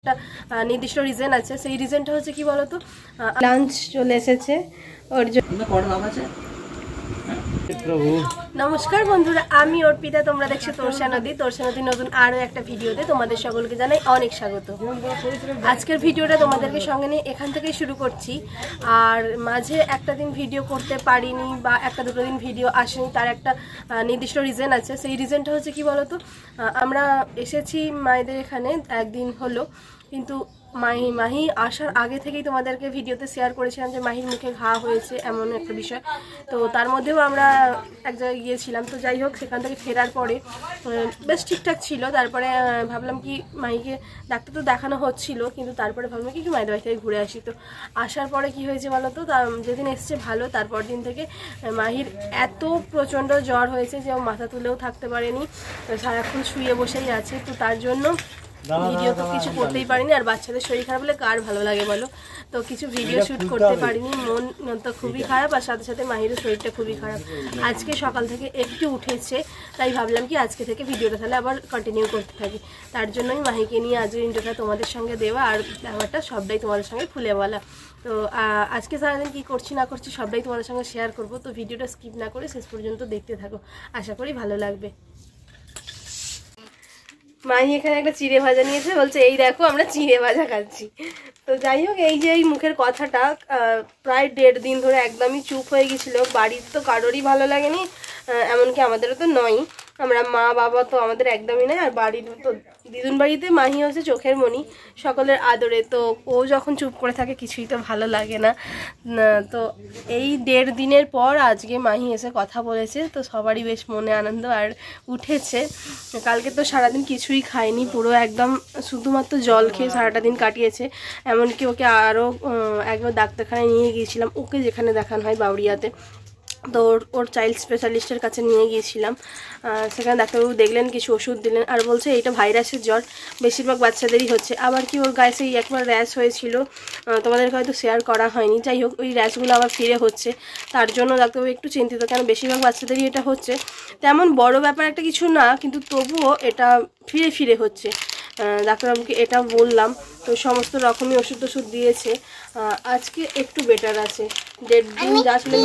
একটা নির্দিষ্ট রিজন আছে। সেই রিজনটা হচ্ছে কি বলতো, লাঞ্চ চলে এসেছে ওর জন্য। নমস্কার বন্ধুরা, আমি অর্পিতা, তোমরা দেখছো তোরসা নদী নতুন আরো একটা ভিডিওতে তোমাদের সকলকে জানাই অনেক স্বাগত। আজকের ভিডিওটা তোমাদেরকে সঙ্গে নিয়ে এখান থেকেই শুরু করছি। আর মাঝে একটা দিন ভিডিও করতে পারিনি বা একটা দুটো দিন ভিডিও আসেনি, তার একটা নির্দিষ্ট রিজন আছে। সেই রিজনটা হচ্ছে কি বলতো, আমরা এসেছি মায়েদের এখানে একদিন হলো, কিন্তু মাহি আসার আগে থেকেই তোমাদেরকে ভিডিওতে শেয়ার করেছিলাম যে মাহির মুখে ঘা হয়েছে এমন একটা বিষয়। তো তার মধ্যেও আমরা এক জায়গায় গিয়েছিলাম। তো যাই হোক, সেখান থেকে ফেরার পরে বেশ ঠিকঠাক ছিল। তারপরে ভাবলাম কি মাহিকে ডাক্তার তো দেখানো হচ্ছিল, কিন্তু তারপরে ভাবলাম কি মায়ের বাড়ি থেকে ঘুরে আসি। তো আসার পরে কি হয়েছে বলো তো, যেদিন এসছে ভালো, তারপর দিন থেকে মাহির এত প্রচণ্ড জ্বর হয়েছে যে মাথা তুলেও থাকতে পারেনি, সারাক্ষণ শুয়ে বসেই আছে। তো তার জন্য ভিডিও তো কিছু করতেই পারিনি। আর বাচ্চাদের শরীর খারাপ হলে কার ভালো লাগে বলো। তো কিছু ভিডিও শ্যুট করতে পারিনি, মন তো খুবই খারাপ, আর সাথে সাথে মাহিরও শরীরটা খুবই খারাপ। আজকে সকাল থেকে একটু উঠেছে, তাই ভাবলাম কি আজকে থেকে ভিডিওটা তাহলে আবার কন্টিনিউ করতে থাকি। তার জন্যই মাহিকে নিয়ে আজকের ইন্টারভিউটা তোমাদের সঙ্গে দেওয়া, আর ব্যাপারটা সবটাই তোমাদের সঙ্গে খুলে বলা। তো আজকে সারাদিন কী করছি না করছি সবটাই তোমাদের সঙ্গে শেয়ার করব। তো ভিডিওটা স্কিপ না করে শেষ পর্যন্ত দেখতে থাকো, আশা করি ভালো লাগবে। মাহি এখানে একটা চিড়ে ভাজা নিয়েছে, বলছে এই দেখো আমরা চিড়ে ভাজা খাচ্ছি। তো যাই হোক, এই যে এই মুখের কথাটা প্রায় 1.5 দিন ধরে একদমই চুপ হয়ে গেছিল। বাড়ির তো কারোরই ভালো লাগেনি, এমনকি আমাদেরও তো নয়। আমরা মা বাবা তো আমাদের একদমই নয়। আর বাড়ির তো দিদুন বাড়িতে মাহি হচ্ছে চোখের মণি, সকলের আদরে। তো ও যখন চুপ করে থাকে কিছুই তো ভালো লাগে না। তো এই 1.5 দিনের পর আজকে মাহি এসে কথা বলেছে, তো সবারই বেশ মনে আনন্দ আর উঠেছে। কালকে তো সারাদিন কিছুই খায়নি, পুরো একদম শুধুমাত্র জল খেয়ে সারাটা দিন কাটিয়েছে। এমনকি ওকে আরও একবার ডাক্তারখানায় নিয়ে গিয়েছিলাম, ওকে যেখানে দেখানো হয় বাউরিয়াতে। তো ওর চাইল্ড স্পেশালিস্টের কাছে নিয়ে গিয়েছিলাম। সেখানে ডাক্তারবাবু দেখলেন, কিছু ওষুধ দিলেন, আর বলছে এইটা ভাইরাসের জ্বর, বেশিরভাগ বাচ্চাদেরই হচ্ছে। আবার কি ওর গায়ে সেই একবার র্যাশ হয়েছিল, তোমাদেরকে হয়তো শেয়ার করা হয়নি। যাই হোক, ওই র্যাশগুলো আবার ফিরে হচ্ছে, তার জন্য ডাক্তারবাবু একটু চিন্তিত, কেন বেশিরভাগ বাচ্চাদেরই এটা হচ্ছে। তেমন বড় ব্যাপার একটা কিছু না, কিন্তু তবুও এটা ফিরে ফিরে হচ্ছে। ডাক্তারবাবুকে এটা বললাম, তো সমস্ত রকমই ওষুধ টষুধ দিয়েছে। আজকে একটু বেটার আছে। 1.5 দিন আসলে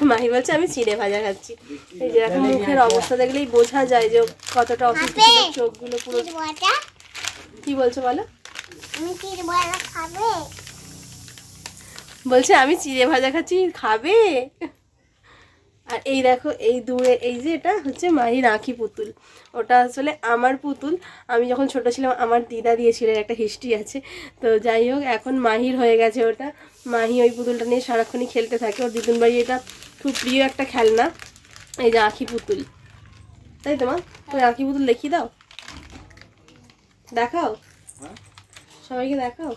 মাহি বলছে আমি চিড়ে ভাজা খাচ্ছি। এই যে এখন মুখের অবস্থা দেখলেই বোঝা যায় যে কতটা অসুস্থ, চোখগুলো পুরো। কি বলছো বলো? বলছে আমি চিড়ে ভাজা খাচ্ছি, খাবে? আর এই দেখো, এই দূরে এই যে এটা হচ্ছে মাহির আঁখি পুতুল, ওটা আসলে আমার পুতুল। আমি যখন ছোট ছিলাম আমার দিদা দিয়েছিল, একটা হিস্ট্রি আছে। তো যাই হোক, এখন মাহির হয়ে গেছে ওটা। মাহি ওই পুতুলটা নিয়ে সারাক্ষণই খেলতে থাকে। ওর দিদুন বাড়ি এটা খুব প্রিয় একটা খেলনা, এই যে আঁখি পুতুল। তাই তোমার ওই আঁখি পুতুল দেখিয়ে দাও, দেখাও সবাইকে, দেখাও।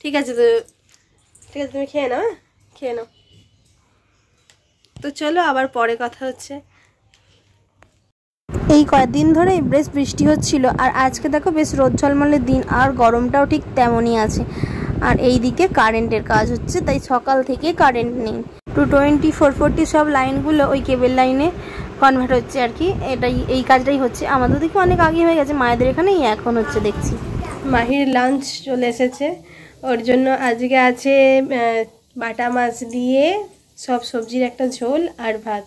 ঠিক আছে, তো ঠিক আছে, তুমি খেয়ে নাও, খেয়ে নাও। তো চলো আবার পরে কথা হচ্ছে। এই কয়েকদিন ধরে বেশ বৃষ্টি হচ্ছিল, আর আজকে দেখো বেশ রোদ ঝলমলের দিন, আর গরমটাও ঠিক তেমনই আছে। আর এই দিকে কারেন্টের কাজ হচ্ছে, তাই সকাল থেকে কারেন্ট নেই। 220, 440 সব লাইনগুলো ওই কেবল লাইনে কনভার্ট হচ্ছে আর কি। এই কাজটাই হচ্ছে। আমাদের দিকে অনেক আগে হয়ে গেছে, মায়েদের এখানেই এখন হচ্ছে দেখছি। মাহির লাঞ্চ চলে এসেছে, ওর জন্য আজকে আছে বাটা মাছ দিয়ে সব সবজির একটা ঝোল আর ভাত।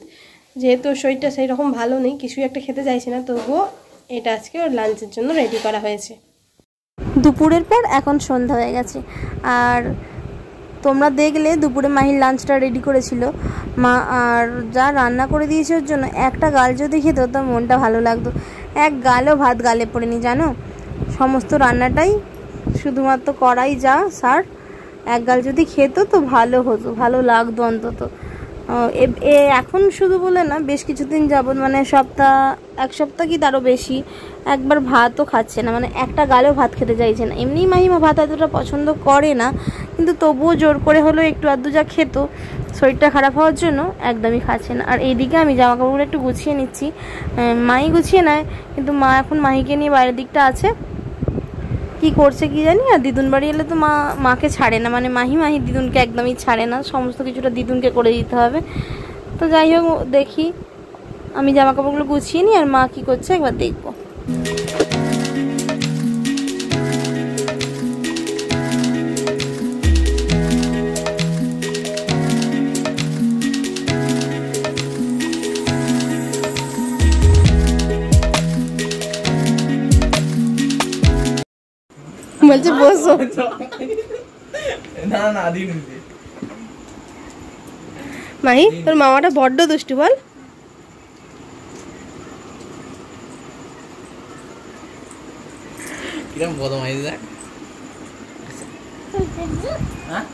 যেহেতু শরীরটা সেই রকম ভালো নেই, কিছুই একটা খেতে চাইছে না, তবুও এটা আজকে ওর লাঞ্চের জন্য রেডি করা হয়েছে। দুপুরের পর এখন সন্ধ্যা হয়ে গেছে, আর তোমরা দেখলে দুপুরে মাহির লাঞ্চটা রেডি করেছিল মা, আর যা রান্না করে দিয়েছে ওর জন্য একটা গাল যদি খেত তো মনটা ভালো লাগতো। এক গালও ভাত গালে পড়েনি জানো, সমস্ত রান্নাটাই শুধুমাত্র করাই যা সার, এক গাল যদি খেত তো ভালো হতো, ভালো লাগতো অন্তত। এখন শুধু বলে না, বেশ কিছুদিন যাবত, মানে এক সপ্তাহ কি তারও বেশি, একবার ভাতও খাচ্ছে না, মানে একটা গালেও ভাত খেতে চাইছে না। এমনি মাহিমা ভাত এতটা পছন্দ করে না, কিন্তু তবুও জোর করে হলেও একটু আধটু যা খেত, শরীরটা খারাপ হওয়ার জন্য একদমই খাচ্ছে না। আর এইদিকে আমি জামা কাপড়গুলো একটু গুছিয়ে নিচ্ছি, মাই গুছিয়ে নেয়, কিন্তু মা এখন মাহিকে নিয়ে বাইরের দিকটা আছে। কি করছে কি জানি। আর দিদুন বাড়ি এলে তো মাকে ছাড়ে না, মানে মাহি দিদুনকে একদমই ছাড়ে না, সমস্ত কিছুটা দিদুনকে করে দিতে হবে। তো যাই হোক দেখি, আমি জামা কাপড়গুলো গুছিয়ে নিই আর মা কি করছে একবার দেখবো। বলছে বসো। না না দিন মাহি তোর মামাটা বড্ড দুষ্টু বল। কিরম বদমাইশ দেখ। হ্যাঁ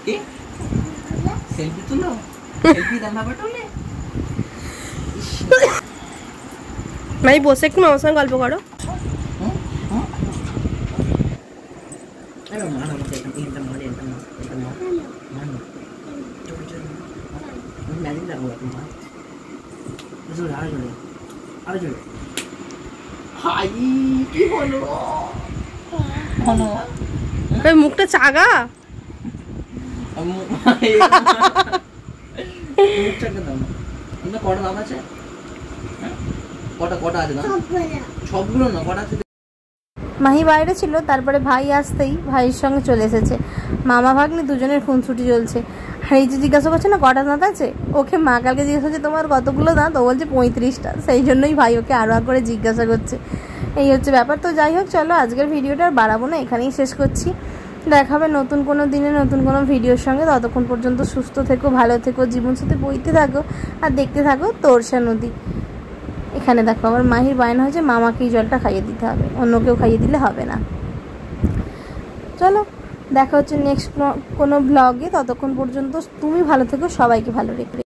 কি সেলফি তুলো, সেলফি দানা পাঠালে। মাহি বসে একটু মামার সঙ্গে গল্প করো। মুখটা চাগা। কটা দাম আছে? কটা আছে দাম? সবগুলো না, কটা আছে? মাহি বাইরে ছিল, তারপরে ভাই আসতেই ভাইয়ের সঙ্গে চলে এসেছে। মামা ভাগ্নি দুজনের খুনসুটি চলছে। আর এই যে জিজ্ঞাসা করছে না কটা দাঁত আছে, ওকে মা কালকে জিজ্ঞাসা করছে তোমার কতগুলো দাঁত, ও বলছে 35টা। সেই জন্যই ভাই ওকে আরও করে জিজ্ঞাসা করছে। এই হচ্ছে ব্যাপার। তো যাই হোক চলো আজকের ভিডিওটা আর বাড়াবো না, এখানেই শেষ করছি। দেখা হবে নতুন কোনো দিনে নতুন কোনো ভিডিওর সঙ্গে। ততক্ষণ পর্যন্ত সুস্থ থেকো, ভালো থেকো, জীবন সাথে বইতে থাকো আর দেখতে থাকো তোরসা নদী। এখানে দেখো আমার মাহির বায়না হয়েছে মামাকেই জলটা খাইয়ে দিতে হবে, অন্য কেউ খাইয়ে দিলে হবে না। চলো দেখা হচ্ছে নেক্সট কোনো ব্লগে। ততক্ষণ পর্যন্ত তুমি ভালো থেকো, সবাইকে ভালো রেখো।